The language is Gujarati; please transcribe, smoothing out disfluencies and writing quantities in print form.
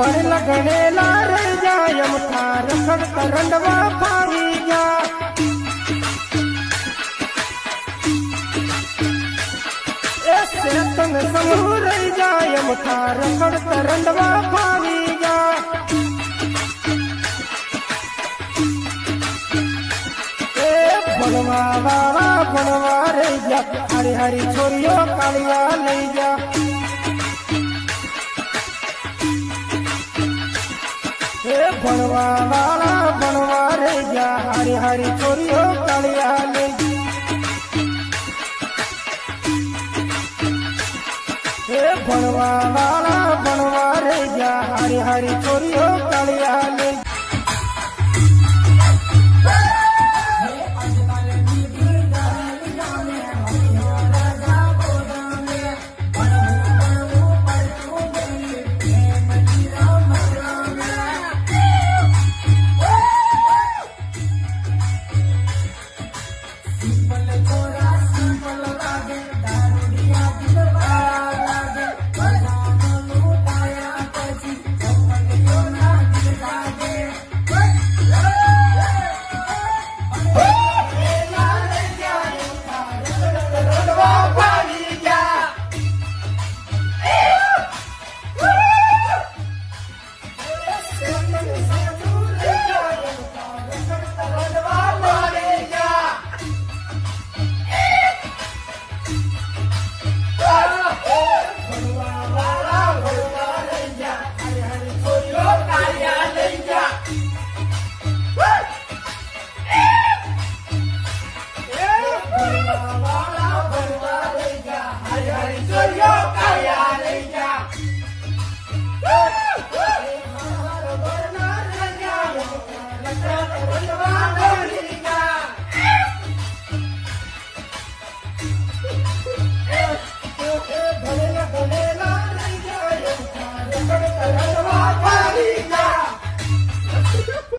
ભણેલા ગણેલા રહી જાય અમથા રખડતા રંડવા ફાવી જા એ શેતન સમૂહ રહી જાય અમથા રખડતા રંડવા ફાવી જા એ ભણવા વાળા ભણવા રહી જા હારી હારી છોરીઓ કાળિયા લઈ જા ભણવા વાળા ભણવા રે જા હારી હારી છોરીઓ કાળિયા લે ભણવા વાળા ભણવા રે જા હારી હારી છોરીઓ કાળિયા લે Run,